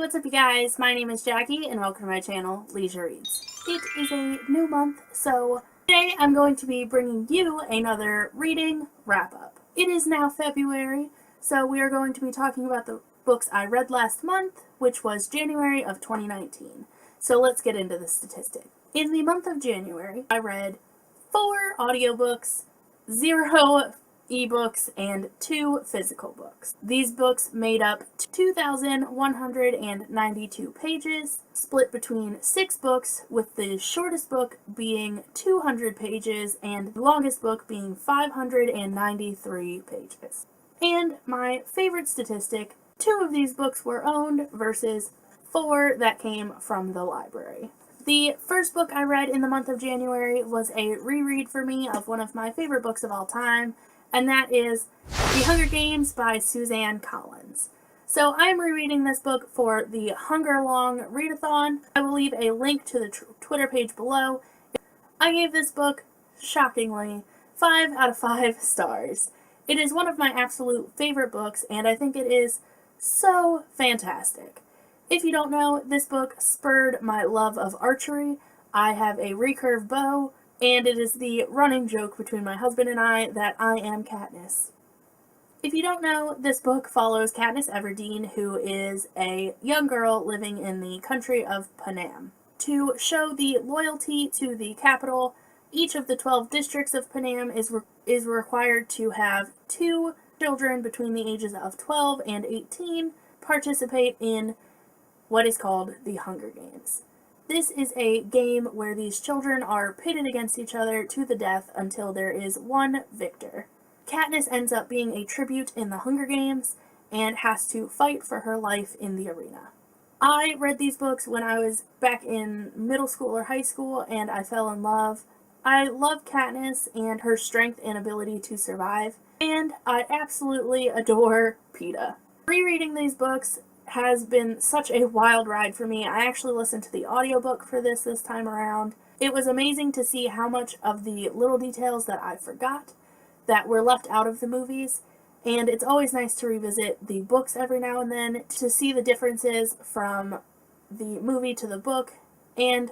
What's up you guys? My name is Jackie and welcome to my channel, Leisure Reads. It is a new month, so today I'm going to be bringing you another reading wrap-up. It is now February, so we are going to be talking about the books I read last month, which was January of 2019. So let's get into the statistic. In the month of January, I read 4 audiobooks, 0 ebooks, and 2 physical books. These books made up 2,192 pages, split between 6 books, with the shortest book being 200 pages and the longest book being 593 pages. And my favorite statistic, 2 of these books were owned versus 4 that came from the library. The first book I read in the month of January was a reread for me of one of my favorite books of all time, and that is The Hunger Games by Suzanne Collins. So I'm rereading this book for the HungerALong readathon. I will leave a link to the Twitter page below. I gave this book, shockingly, 5 out of 5 stars. It is one of my absolute favorite books, and I think it is so fantastic. If you don't know, this book spurred my love of archery. I have a recurve bow, and it is the running joke between my husband and I that I am Katniss. If you don't know, this book follows Katniss Everdeen, who is a young girl living in the country of Panam. To show the loyalty to the capital, each of the 12 districts of Panam is required to have 2 children between the ages of 12 and 18 participate in what is called the Hunger Games. This is a game where these children are pitted against each other to the death until there is one victor. Katniss ends up being a tribute in the Hunger Games and has to fight for her life in the arena. I read these books when I was back in middle school or high school, and I fell in love. I love Katniss and her strength and ability to survive, and I absolutely adore Peeta. Rereading these books has been such a wild ride for me. I actually listened to the audiobook for this time around. It was amazing to see how much of the little details that I forgot that were left out of the movies, and it's always nice to revisit the books every now and then to see the differences from the movie to the book, and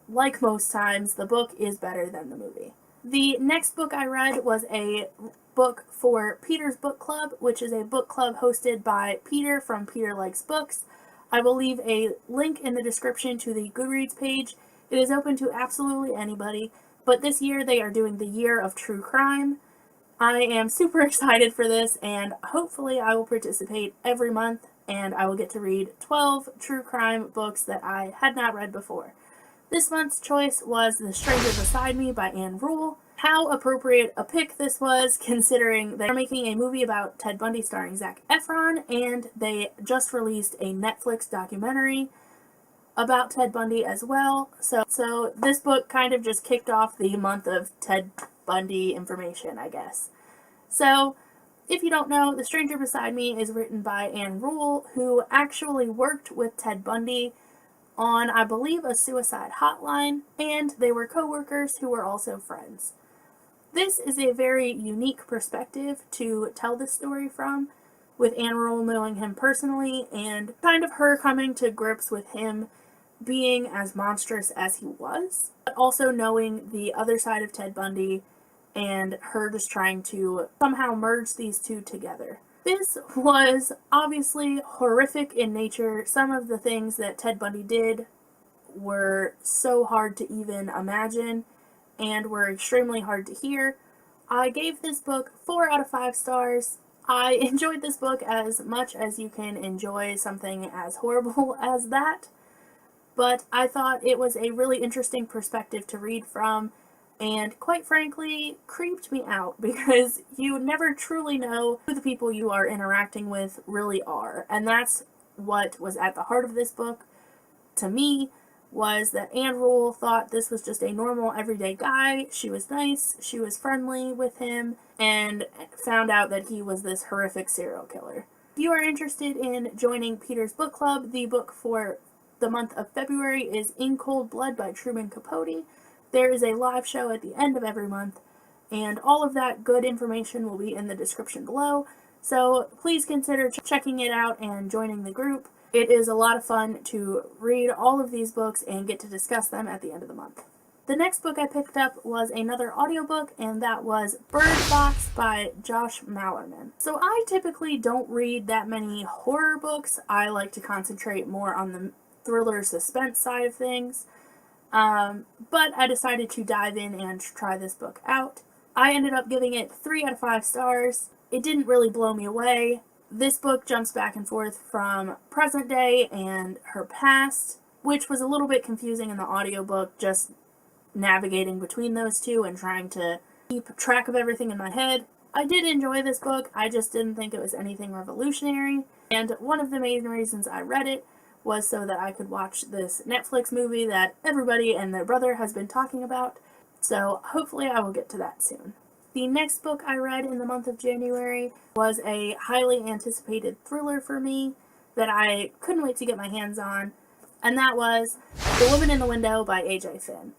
like most times, the book is better than the movie. The next book I read was a book for Peter's Book Club, which is a book club hosted by Peter from Peter Likes Books. I will leave a link in the description to the Goodreads page. It is open to absolutely anybody, but this year they are doing the Year of True Crime. I am super excited for this, and hopefully I will participate every month, and I will get to read 12 true crime books that I had not read before. This month's choice was The Stranger Beside Me by Anne Rule. How appropriate a pick this was, considering they're making a movie about Ted Bundy starring Zac Efron, and they just released a Netflix documentary about Ted Bundy as well. So this book kind of just kicked off the month of Ted Bundy information, I guess. So, if you don't know, The Stranger Beside Me is written by Anne Rule, who actually worked with Ted Bundy on, I believe, a suicide hotline, and they were co-workers who were also friends. This is a very unique perspective to tell this story from, with Anne Rule knowing him personally, and kind of her coming to grips with him being as monstrous as he was, but also knowing the other side of Ted Bundy, and her just trying to somehow merge these two together. This was obviously horrific in nature. Some of the things that Ted Bundy did were so hard to even imagine and were extremely hard to hear. I gave this book 4 out of 5 stars. I enjoyed this book as much as you can enjoy something as horrible as that, but I thought it was a really interesting perspective to read from, and quite frankly, creeped me out, because you never truly know who the people you are interacting with really are. And that's what was at the heart of this book, to me, was that Anne Rule thought this was just a normal, everyday guy. She was nice, she was friendly with him, and found out that he was this horrific serial killer. If you are interested in joining Peter's Book Club, the book for the month of February is In Cold Blood by Truman Capote. There is a live show at the end of every month, and all of that good information will be in the description below, so please consider checking it out and joining the group. It is a lot of fun to read all of these books and get to discuss them at the end of the month. The next book I picked up was another audiobook, and that was Bird Box by Josh Malerman. So I typically don't read that many horror books. I like to concentrate more on the thriller suspense side of things. But I decided to dive in and try this book out. I ended up giving it 3 out of 5 stars. It didn't really blow me away. This book jumps back and forth from present day and her past, which was a little bit confusing in the audiobook, just navigating between those two and trying to keep track of everything in my head. I did enjoy this book, I just didn't think it was anything revolutionary, and one of the main reasons I read it was so that I could watch this Netflix movie that everybody and their brother has been talking about, so hopefully I will get to that soon. The next book I read in the month of January was a highly anticipated thriller for me that I couldn't wait to get my hands on, and that was The Woman in the Window by A.J. Finn.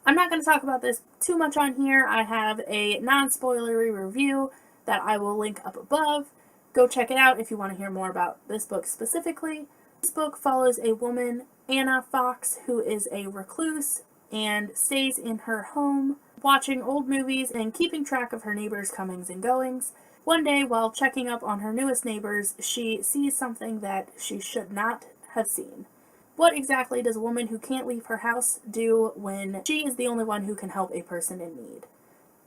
I'm not going to talk about this too much on here. I have a non-spoilery review that I will link up above. Go check it out if you want to hear more about this book specifically. This book follows a woman, Anna Fox, who is a recluse and stays in her home, watching old movies and keeping track of her neighbors' comings and goings. One day, while checking up on her newest neighbors, she sees something that she should not have seen. What exactly does a woman who can't leave her house do when she is the only one who can help a person in need?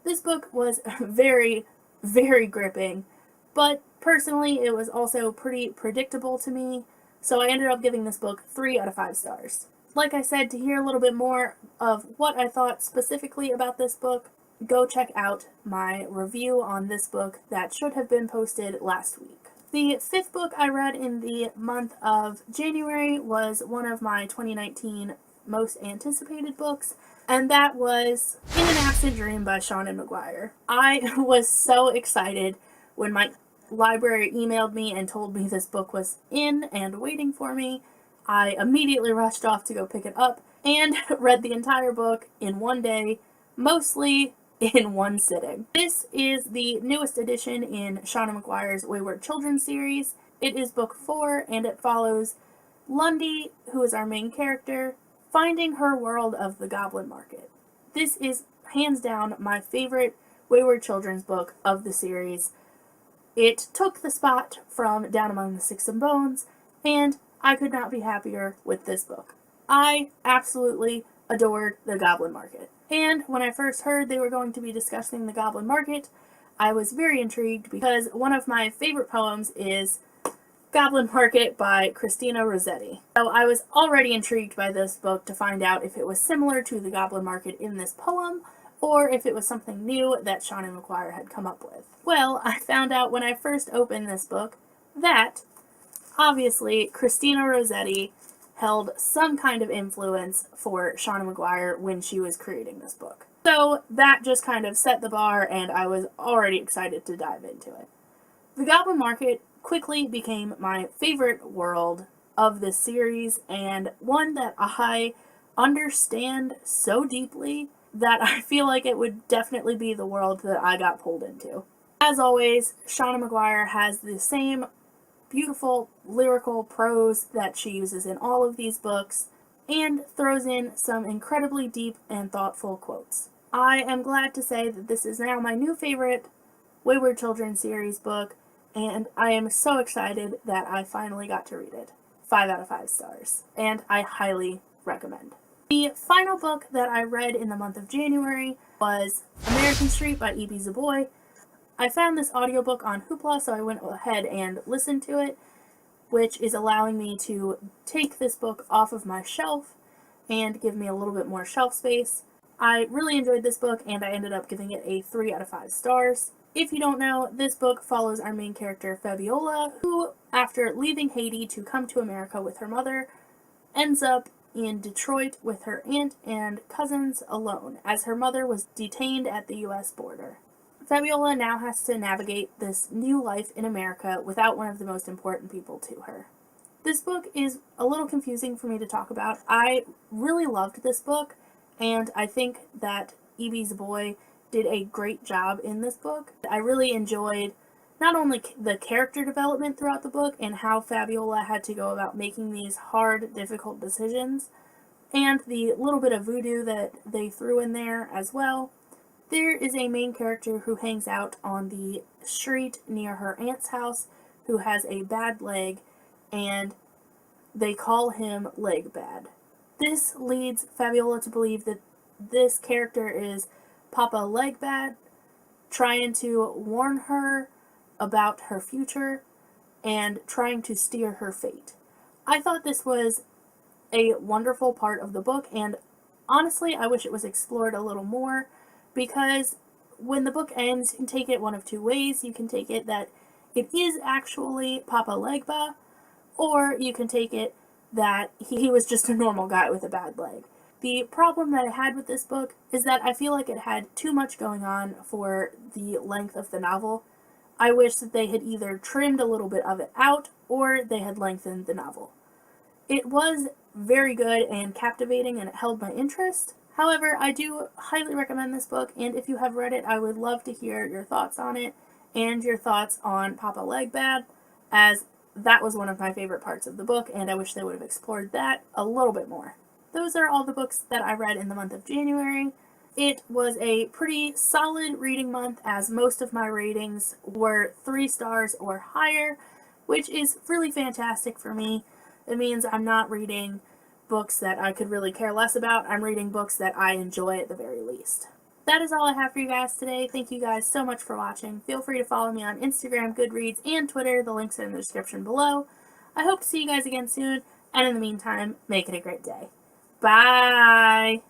This book was very, very gripping, but personally it was also pretty predictable to me, so I ended up giving this book 3 out of 5 stars. Like I said, to hear a little bit more of what I thought specifically about this book, go check out my review on this book that should have been posted last week. The 5th book I read in the month of January was one of my 2019 most anticipated books, and that was In an Absent Dream by Seanan McGuire. I was so excited when my library emailed me and told me this book was in and waiting for me. I immediately rushed off to go pick it up and read the entire book in one day, mostly in one sitting. This is the newest edition in Seanan McGuire's Wayward Children series. It is book 4, and it follows Lundy, who is our main character, finding her world of the Goblin Market. This is hands down my favorite Wayward Children's book of the series. It took the spot from Down Among the Sticks and Bones, and I could not be happier with this book. I absolutely adored the Goblin Market. And when I first heard they were going to be discussing the Goblin Market, I was very intrigued because one of my favorite poems is Goblin Market by Christina Rossetti. So I was already intrigued by this book to find out if it was similar to the Goblin Market in this poem, or if it was something new that Seanan McGuire had come up with. Well, I found out when I first opened this book that, obviously, Christina Rossetti held some kind of influence for Seanan McGuire when she was creating this book. So that just kind of set the bar, and I was already excited to dive into it. The Goblin Market quickly became my favorite world of this series, and one that I understand so deeply that I feel like it would definitely be the world that I got pulled into. As always, Seanan McGuire has the same beautiful lyrical prose that she uses in all of these books, and throws in some incredibly deep and thoughtful quotes. I am glad to say that this is now my new favorite Wayward Children series book, and I am so excited that I finally got to read it. 5 out of 5 stars, and I highly recommend. The final book that I read in the month of January was American Street by E.B. Zaboy. I found this audiobook on Hoopla, so I went ahead and listened to it, which is allowing me to take this book off of my shelf and give me a little bit more shelf space. I really enjoyed this book, and I ended up giving it a 3 out of 5 stars. If you don't know, this book follows our main character, Fabiola, who, after leaving Haiti to come to America with her mother, ends up in Detroit with her aunt and cousins alone, as her mother was detained at the U.S. border. Fabiola now has to navigate this new life in America without one of the most important people to her. This book is a little confusing for me to talk about. I really loved this book, and I think that E.B. Zaboy did a great job in this book. I really enjoyed not only the character development throughout the book and how Fabiola had to go about making these hard, difficult decisions, and the little bit of voodoo that they threw in there as well. There is a main character who hangs out on the street near her aunt's house who has a bad leg, and they call him Leg Bad. This leads Fabiola to believe that this character is Papa Leg Bad, trying to warn her about her future and trying to steer her fate. I thought this was a wonderful part of the book, and honestly, I wish it was explored a little more, because when the book ends, you can take it one of two ways. You can take it that it is actually Papa Legba, or you can take it that he was just a normal guy with a bad leg. The problem that I had with this book is that I feel like it had too much going on for the length of the novel. I wish that they had either trimmed a little bit of it out or they had lengthened the novel. It was very good and captivating, and it held my interest. However, I do highly recommend this book, and if you have read it, I would love to hear your thoughts on it and your thoughts on Papa Legbad, as that was one of my favorite parts of the book, and I wish they would have explored that a little bit more. Those are all the books that I read in the month of January. It was a pretty solid reading month, as most of my ratings were 3 stars or higher, which is really fantastic for me. It means I'm not reading books that I could really care less about. I'm reading books that I enjoy at the very least. That is all I have for you guys today. Thank you guys so much for watching. Feel free to follow me on Instagram, Goodreads, and Twitter. The links are in the description below. I hope to see you guys again soon, and in the meantime, make it a great day. Bye!